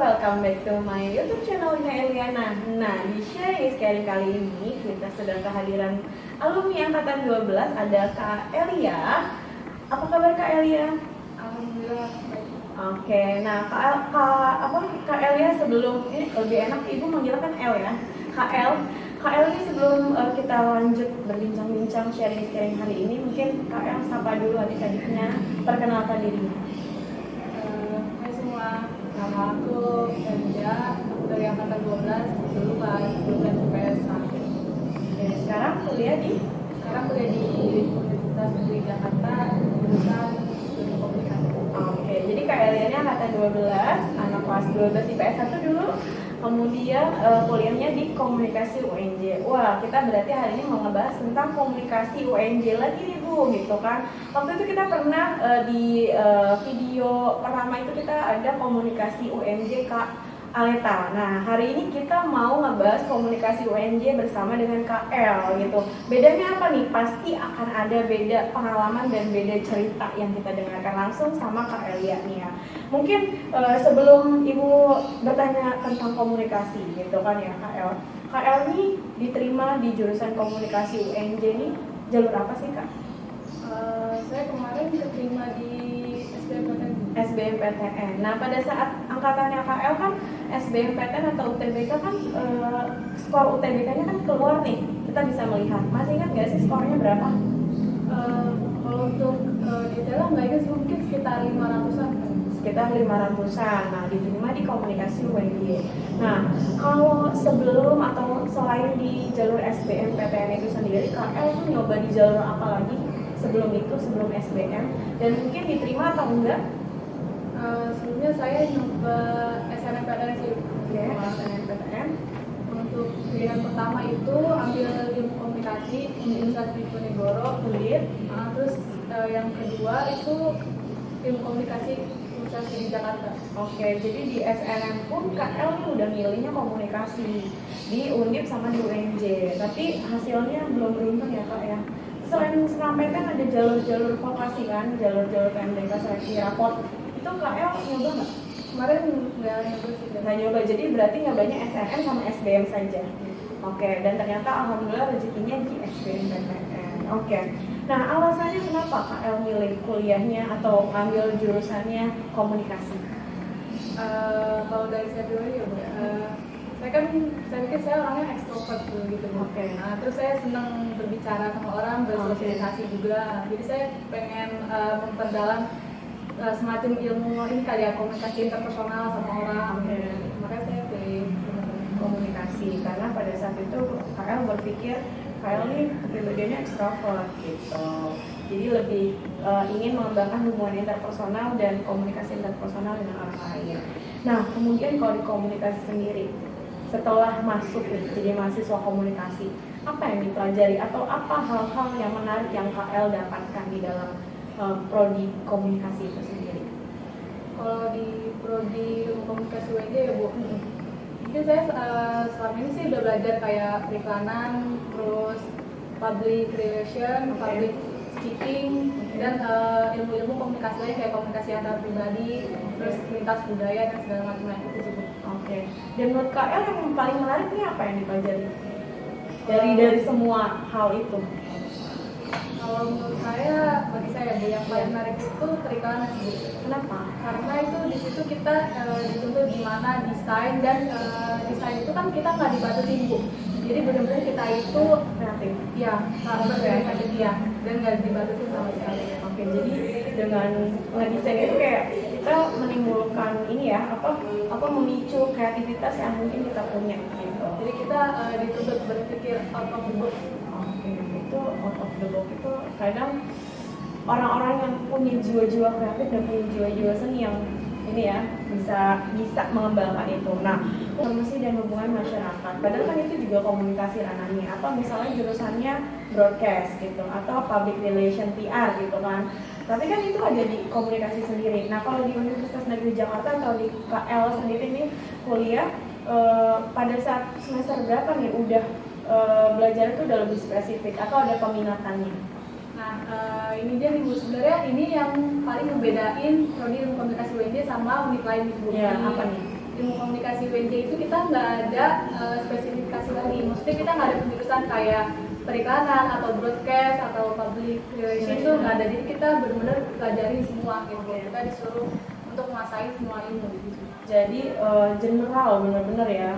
welcome back to my YouTube channel-nya Eliana. Nah, di sharing sharing kali ini kita sedang kehadiran alumni angkatan 12, ada Kak Elia. Apa kabar Kak Elia? Alhamdulillah baik. Oke, nah Kak Elia, sebelum ini lebih enak Ibu manggilnya kan El ya. Kak El ini sebelum kita lanjut berbincang-bincang sharing-sharing hari ini, mungkin Kak El sapa dulu adik-adiknya, perkenalkan dirinya. Hai semua, nama aku Anja, aku dari angkatan 12, dulu kelas 12 IPS 1. Oke, sekarang kuliah di Universitas Negeri Jakarta, jurusan Ilmu Komunikasi. Oke, jadi Kak Elia ini angkatan 12, anak kelas 12 IPS 1 dulu, kemudian kuliahnya di Komunikasi UNJ. Wah, kita berarti hari ini mau ngebahas tentang komunikasi UNJ lagi nih Bu, gitu kan. Waktu itu kita pernah di video pertama itu kita ada komunikasi UNJ Kak Aleta. Nah, hari ini kita mau ngebahas komunikasi UNJ bersama dengan Kak El gitu. Bedanya apa nih? Pasti akan ada beda pengalaman dan beda cerita yang kita dengarkan langsung sama Kak Elia nih ya. Mungkin sebelum Ibu bertanya tentang komunikasi gitu kan ya Kak El. Kak El nih diterima di jurusan komunikasi UNJ nih jalur apa sih Kak? Saya kemarin keterima di SBMPTN. SBMPTN. Nah, pada saat angkatannya KL kan SBMPTN atau UTBK kan skor UTBK-nya kan keluar nih. Kita bisa melihat. Masih ingat nggak sih skornya berapa? Kalau untuk detailnya nggak ingat sih, mungkin sekitar 500-an. Sekitar 500-an. Nah, diterima di komunikasi UNJ. Nah, kalau sebelum atau selain di jalur SBMPTN itu sendiri, KL tuh nyoba di jalur apa lagi sebelum itu, sebelum SBM? Dan mungkin diterima atau enggak? Sebelumnya saya nyoba SNMPTN sih. Oke, SNMPTN. Untuk pilihan pertama itu ambil ilmu komunikasi di Universitas Diponegoro, Kulit. terus yang kedua itu ilmu komunikasi Universitas di Jakarta. Oke, jadi di SNM pun KL ini udah milihnya komunikasi di Undip sama di UNJ. Tapi hasilnya belum beruntung ya Kak ya. Selain SNMPTN ada jalur-jalur vokasi kan, jalur-jalur PMDK seleksi rapot. Itu KL nyoba nggak? Kemarin nggak nyoba sih. Nggak nyoba, jadi berarti nyobanya SNM sama SBM saja. Oke, dan ternyata alhamdulillah rezekinya di SBMPTN. Oke, nah alasannya kenapa KL milih kuliahnya atau ambil jurusannya komunikasi? Kalau dari saya pribadi ya Bu, saya pikir saya orangnya ekstrovert dulu gitu Bu. Oke. Nah, terus saya senang berbicara sama orang, bersosialisasi juga. Jadi saya pengen memperdalam semacam ilmu ini kali ya, komunikasi interpersonal sama orang. Oke. Makanya saya pilih Komunikasi, karena pada saat itu KL berpikir KL ini kepribadiannya ekstrovert gitu, jadi lebih ingin mengembangkan hubungan interpersonal dan komunikasi interpersonal dengan orang lain. Nah, kemudian kalau di komunikasi sendiri, setelah masuk jadi mahasiswa komunikasi, apa yang dipelajari atau apa hal-hal yang menarik yang KL dapatkan di dalam prodi komunikasi itu sendiri? Kalau di prodi ilmu komunikasi UNJ ya Bu, mungkin saya selama ini sih udah belajar kayak periklanan, terus public relation, public speaking, dan ilmu-ilmu komunikasi lain kayak komunikasi antar pribadi, terus lintas budaya dan segala macam lain itu sih Bu. Oke. Dan menurut KL yang paling menarik nih apa yang dipelajari dari semua hal itu? Kalau menurut saya, bagi saya Bu, yang paling menarik itu periklanan sih Bu. Kenapa? Karena itu di situ kita dituntut gimana desain, dan desain itu kan kita nggak dibatasi Bu. Jadi benar-benar kita itu Kreatif. ya harus kreatif ya, dan nggak dibatasi sama sekali. Oke, jadi dengan ngedesain itu kayak kita menimbulkan ini ya, apa memicu kreativitas yang mungkin kita punya gitu. Jadi kita dituntut berpikir out of the box. Oke, itu out of the box itu kadang orang-orang yang punya jiwa-jiwa kreatif dan punya jiwa-jiwa seni yang ini ya bisa mengembangkan itu. Nah, informasi dan hubungan masyarakat. Padahal kan itu juga komunikasi ranahnya. Atau misalnya jurusannya broadcast gitu, atau public relation PR gitu kan. Tapi kan itu ada di komunikasi sendiri. Nah, kalau di Universitas Negeri Jakarta atau di KL sendiri nih kuliah pada saat semester berapa nih udah belajar itu udah lebih spesifik atau ada peminatannya? Nah, ini dia nih Bu, sebenarnya ini yang paling membedain prodi ilmu komunikasi UNJ sama unit lain nih Bu. Ya, apa nih? ilmu komunikasi UNJ itu kita nggak ada spesifikasi lagi. Maksudnya kita nggak ada penjurusan kayak periklanan atau broadcast atau public relation itu nggak ada. Jadi kita benar-benar pelajari semua gitu. Kita disuruh untuk menguasai semua ilmu gitu. Jadi general benar-benar ya.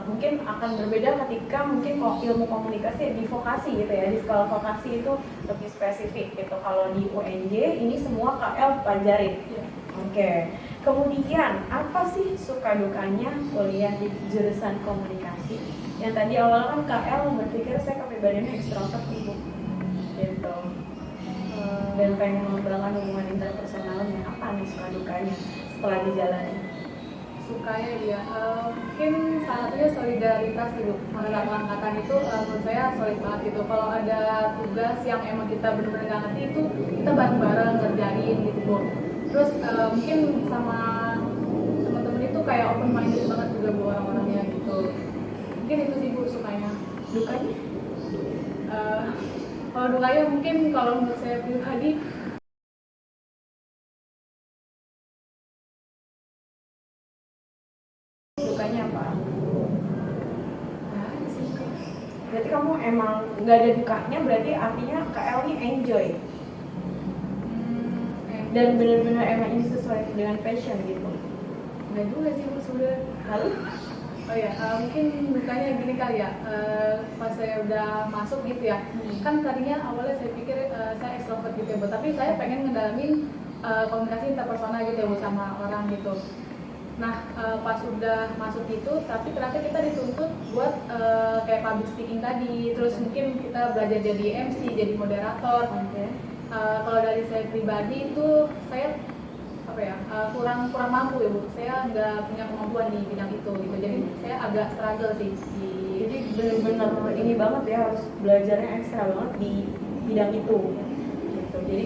Mungkin akan berbeda ketika mungkin ilmu komunikasi di vokasi gitu ya, di sekolah vokasi itu lebih spesifik gitu. Kalau di UNJ ini semua KL pelajarin. Oke. Kemudian apa sih suka dukanya kuliah di jurusan komunikasi? Yang tadi awal kan KL berpikir saya kepribadiannya ekstrovert ibu, gitu. Dan pengen mengembangkan hubungan interpersonalnya. Apa nih suka dukanya setelah dijalani? Sukanya dia mungkin salah satunya solidaritas ibu. Angkatan itu menurut saya solid banget gitu. Kalau ada tugas yang emang kita benar-benar nggak ngerti itu kita bareng-bareng ngerjain gitu bu. Terus mungkin sama teman-teman itu kayak open minded banget juga bu orang-orangnya gitu. Mungkin itu sih bu sukanya. Dukanya? Kalau dukanya mungkin kalau menurut saya pribadi apa? Berarti kamu emang nggak ada dukanya, berarti artinya KL ini enjoy dan benar-benar emang ini sesuai dengan passion gitu. Nggak juga sih bu sudah. Lalu? Oh ya, mungkin dukanya gini kali ya. Pas saya udah masuk gitu ya, kan tadinya awalnya saya pikir saya extrovert gitu ya bu, tapi saya pengen ngedalamin komunikasi interpersonal gitu ya bu sama orang gitu. Nah, pas udah masuk itu, tapi ternyata kita dituntut buat kayak public speaking tadi, terus mungkin kita belajar jadi MC, jadi moderator. Kalau dari saya pribadi itu saya kurang mampu ya bu, saya nggak punya kemampuan di bidang itu gitu, jadi saya agak struggle sih. Jadi benar-benar ini banget ya, harus belajarnya ekstra banget di bidang itu. Gitu. Jadi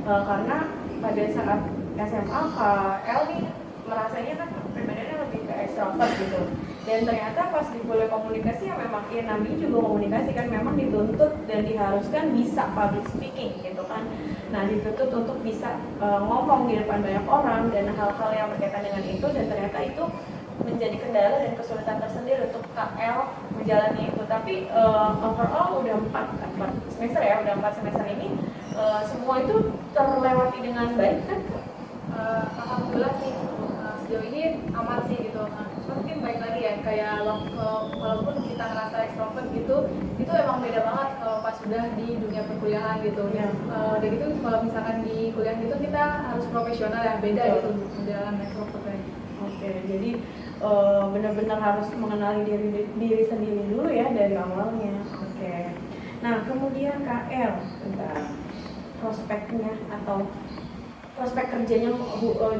karena pada saat SMA KL nih merasanya kan pribadinya lebih ke ekstrovert gitu, dan ternyata pas di kuliah komunikasi yang memang ya namanya juga komunikasi kan memang dituntut dan diharuskan bisa public speaking gitu kan. Nah dituntut untuk bisa ngomong di depan banyak orang dan hal-hal yang berkaitan dengan itu, dan ternyata itu menjadi kendala dan kesulitan tersendiri untuk KL menjalani itu. Tapi overall udah 4 semester ya, udah 4 semester ini semua itu terlewati dengan baik kan? Alhamdulillah sih. Sejauh ini aman sih gitu. Mungkin baik lagi ya, kayak walaupun kita ngerasa ekstrovert gitu, itu emang beda banget kalau pas sudah di dunia perkuliahan gitu. Dan itu kalau misalkan di kuliah gitu kita harus profesional ya, beda gitu dalam ekstrovert. Oke, jadi benar-benar harus mengenali diri sendiri dulu ya dari awalnya. Oke. Nah kemudian KL tentang prospeknya atau prospek kerjanya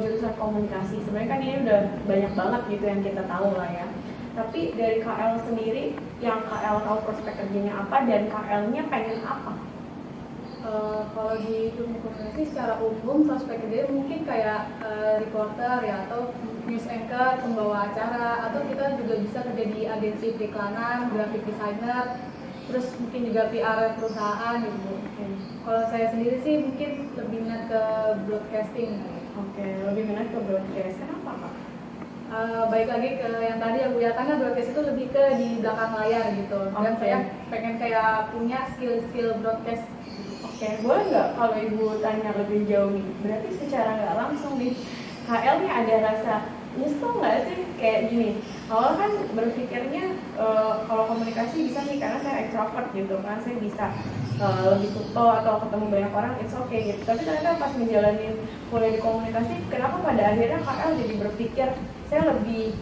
jurusan komunikasi. Sebenarnya kan ini udah banyak banget gitu yang kita tahu lah ya. Tapi dari KL sendiri, yang KL tahu prospek kerjanya apa dan KL-nya pengen apa? Kalau di ilmu komunikasi secara umum prospek kerjanya mungkin kayak reporter ya, atau news anchor, pembawa acara, atau kita juga bisa kerja di agensi periklanan, graphic designer, terus mungkin juga PR perusahaan gitu. Kalau saya sendiri sih mungkin lebih minat ke broadcasting. Oke, lebih minat ke broadcast. Kenapa Kak? Baik lagi ke yang tadi aku katakan, broadcast itu lebih ke di belakang layar gitu. Dan saya pengen kayak punya skill broadcast. Oke, boleh nggak kalau Ibu tanya lebih jauh nih? Berarti secara nggak langsung di KL nih ada rasa nyesel nggak sih kayak gini? Awal kan berpikirnya kalau komunikasi bisa nih karena saya extrovert gitu kan, saya bisa lebih suka atau ketemu banyak orang, it's okay gitu. Tapi ternyata pas menjalani kuliah di komunikasi, kenapa pada akhirnya KL jadi berpikir saya lebih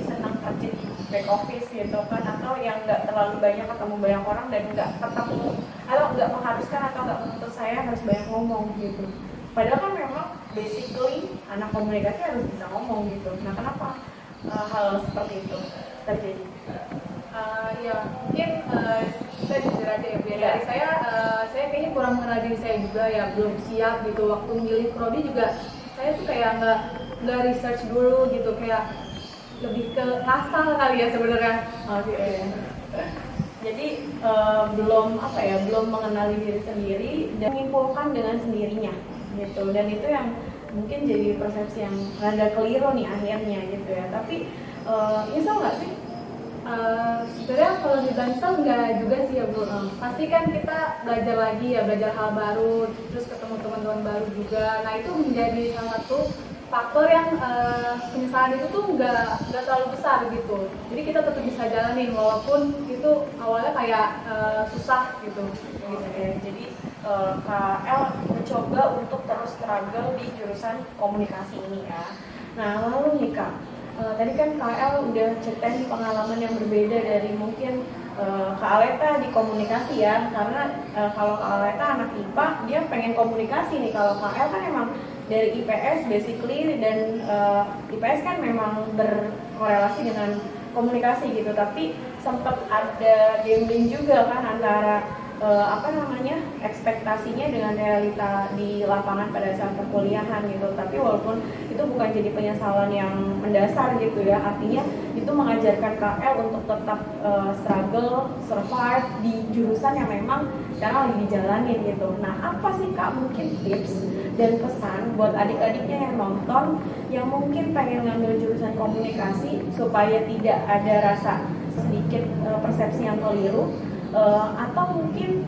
senang kerja di back office gitu kan, atau yang nggak terlalu banyak ketemu banyak orang dan nggak ketemu atau nggak mengharuskan atau nggak menuntut saya harus banyak ngomong gitu. Padahal kan memang basically anak komunikasi harus bisa ngomong gitu. Nah kenapa hal seperti itu terjadi? Ya mungkin saya jujur aja ya, dari saya kayaknya kurang mengenal diri saya juga ya, belum siap gitu. Waktu milih prodi juga saya tuh kayak nggak research dulu gitu, kayak lebih ke asal kali ya sebenarnya. Jadi belum mengenali diri sendiri dan menyimpulkan dengan sendirinya gitu. Dan itu yang mungkin jadi persepsi yang rada keliru nih akhirnya gitu ya. Tapi nyesel nggak sih? Sebenarnya kalau dibilang nyesel enggak juga sih ya Bu. Pasti kan kita belajar lagi ya, belajar hal baru, terus ketemu teman-teman baru juga. Nah itu menjadi salah satu faktor yang penyesalan itu tuh nggak terlalu besar gitu. Jadi kita tetap bisa jalanin walaupun itu awalnya kayak susah gitu. Ya. Jadi KL mencoba untuk terus struggle di jurusan komunikasi ini ya. Nah lalu nih Kak, tadi kan KL udah ceritain pengalaman yang berbeda dari mungkin Kak Aleta di komunikasi ya, karena kalau Kak Aleta anak IPA dia pengen komunikasi nih, kalau KL kan emang dari IPS basically, dan IPS kan memang berkorelasi dengan komunikasi gitu, tapi sempat ada gambling juga kan antara ekspektasinya dengan realita di lapangan pada saat perkuliahan gitu. Tapi walaupun itu bukan jadi penyesalan yang mendasar gitu ya, artinya itu mengajarkan KL untuk tetap struggle, survive di jurusan yang memang sekarang lagi dijalanin gitu. Nah apa sih Kak mungkin tips dan pesan buat adik-adiknya yang nonton yang mungkin pengen ngambil jurusan komunikasi supaya tidak ada rasa sedikit persepsi yang keliru, atau mungkin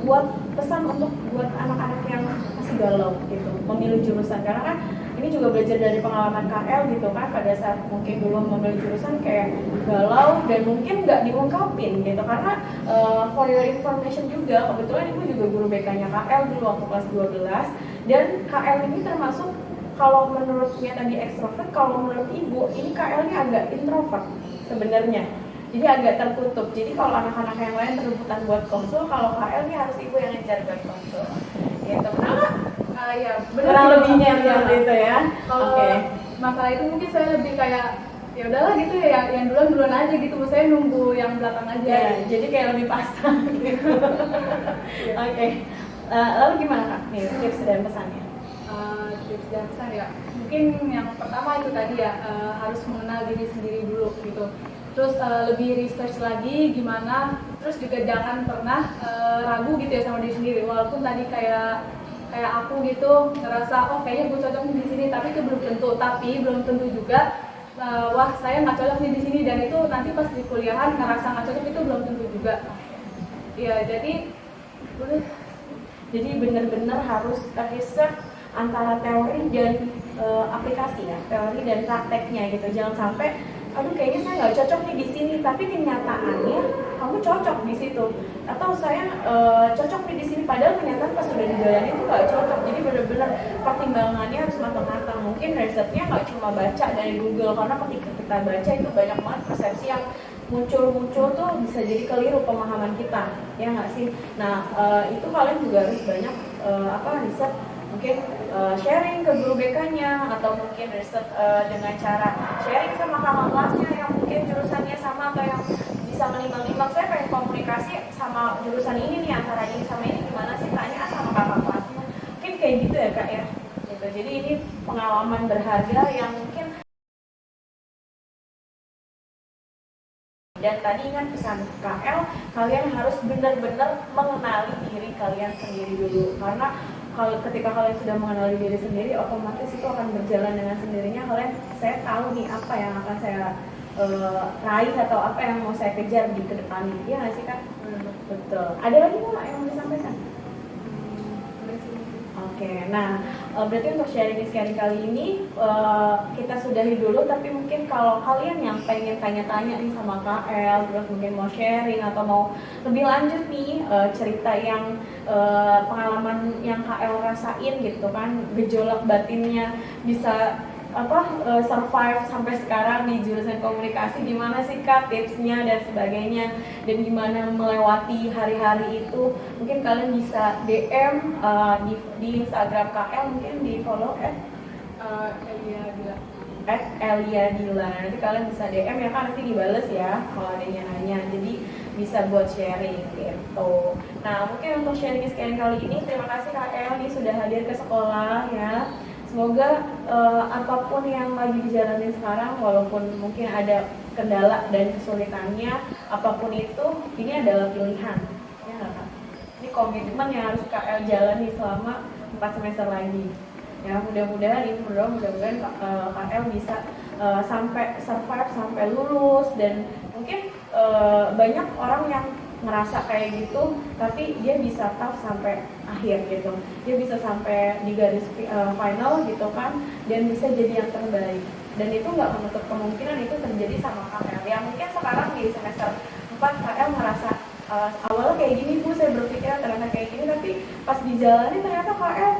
buat pesan untuk buat anak-anak yang masih galau gitu memilih jurusan, karena kan ini juga belajar dari pengalaman KL gitu kan, pada saat mungkin dulu memilih jurusan kayak galau dan mungkin nggak diungkapin gitu, karena for your information juga kebetulan ibu juga guru BK-nya KL dulu waktu kelas 12, dan KL ini termasuk kalau menurutnya tadi ekstrovert, kalau menurut ibu ini KL ini agak introvert sebenarnya. Jadi agak tertutup. Jadi kalau anak-anak yang lain berebutan buat konsul, kalau KL ini harus ibu yang ngejar buat konsul. Gitu. Benar nggak? Ya, Kurang lebihnya seperti itu ya. Kalau masalah itu mungkin saya lebih kayak ya udahlah gitu ya, yang duluan aja gitu. Saya nunggu yang belakang aja. Ya, jadi kayak lebih pasang gitu. Oke. Lalu gimana Kak? Nih, tips dan pesannya. Tips dan pesan ya. Mungkin yang pertama itu tadi ya, harus mengenal diri sendiri dulu gitu. Terus lebih research lagi gimana, terus juga jangan pernah ragu gitu ya sama diri sendiri, walaupun tadi kayak aku gitu ngerasa oh kayaknya gue cocok di sini, tapi itu belum tentu juga wah saya nggak cocok nih di sini, dan itu nanti pas di kuliahan ngerasa nggak cocok itu belum tentu juga ya. Jadi benar-benar harus riset antara teori dan aplikasi ya, teori dan prakteknya gitu. Jangan sampai aduh kayaknya saya nggak cocok nih di sini, tapi kenyataannya kamu cocok di situ, atau saya cocok nih di sini, padahal kenyataan pas sudah dijalani itu nggak cocok. Jadi benar-benar pertimbangannya harus matang-matang. Mungkin risetnya nggak cuma baca dari Google, karena ketika kita baca itu banyak banget persepsi yang muncul tuh bisa jadi keliru pemahaman kita, ya nggak sih? Nah itu kalian juga harus banyak riset, mungkin sharing ke guru BK-nya, atau mungkin riset dengan cara sharing sama kakak kelasnya yang mungkin jurusannya sama atau yang bisa menimbang-nimbang, saya pengen komunikasi sama jurusan ini nih, antara ini sama ini gimana sih, tanya sama kakak kelasnya, mungkin kayak gitu ya Kak ya gitu. Jadi ini pengalaman berharga yang mungkin. Dan tadi kan pesan KL, kalian harus benar-benar mengenali diri kalian sendiri dulu, karena ketika kalian sudah mengenali diri sendiri, otomatis itu akan berjalan dengan sendirinya. Saya tahu nih apa yang akan saya raih atau apa yang mau saya kejar di kedepannya, iya nggak sih Kak? Betul. Ada lagi nggak yang mau disampaikan? Oke, nah berarti untuk sharing kali ini kita sudahi dulu, tapi mungkin kalau kalian yang pengen tanya-tanya nih sama KL, terus mungkin mau sharing atau mau lebih lanjut nih cerita yang pengalaman yang KL rasain gitu kan, gejolak batinnya bisa survive sampai sekarang di jurusan komunikasi, gimana sih Kak tipsnya dan sebagainya, dan gimana melewati hari-hari itu, mungkin kalian bisa DM di Instagram KL, mungkin di follow @Elia Dila. Nanti kalian bisa DM ya Kak, nanti dibales ya kalau ada yang nanya, jadi bisa buat sharing gitu. Nah mungkin untuk sharing sekian kali ini, terima kasih KL nih sudah hadir ke sekolah ya. Semoga apapun yang lagi dijalanin sekarang, walaupun mungkin ada kendala dan kesulitannya, apapun itu, ini adalah pilihan. Ya nggak Kak? Ini komitmen yang harus KL jalani selama 4 semester lagi. Ya mudah-mudahan ini mudah-mudahan KL bisa sampai survive sampai lulus, dan mungkin banyak orang yang ngerasa kayak gitu tapi dia bisa tough sampai akhir gitu, dia bisa sampai di garis final gitu kan, dan bisa jadi yang terbaik, dan itu nggak menutup kemungkinan itu terjadi sama KL yang mungkin sekarang di semester 4 KL merasa awalnya kayak gini Bu, saya berpikiran ternyata kayak gini, tapi pas dijalani ternyata KL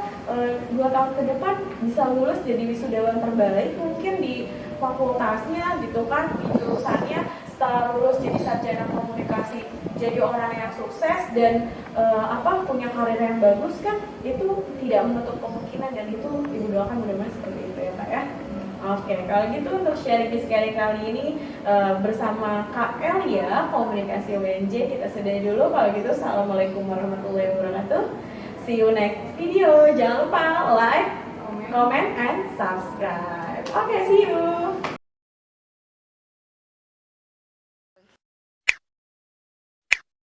2 tahun ke depan bisa lulus jadi wisudawan terbaik mungkin di fakultasnya gitu kan, di jurusannya, setelah lulus jadi sarjana komunikasi, jadi orang yang sukses dan punya karir yang bagus kan, itu tidak menutup kemungkinan, dan itu ibu doakan mudah-mudahan seperti itu ya Kak ya. Oke, kalau gitu untuk sharing kali ini bersama KL ya, komunikasi UNJ kita sudahi dulu. Kalau gitu, assalamualaikum warahmatullahi wabarakatuh. See you next video. Jangan lupa like, comment, and subscribe. Oke, see you.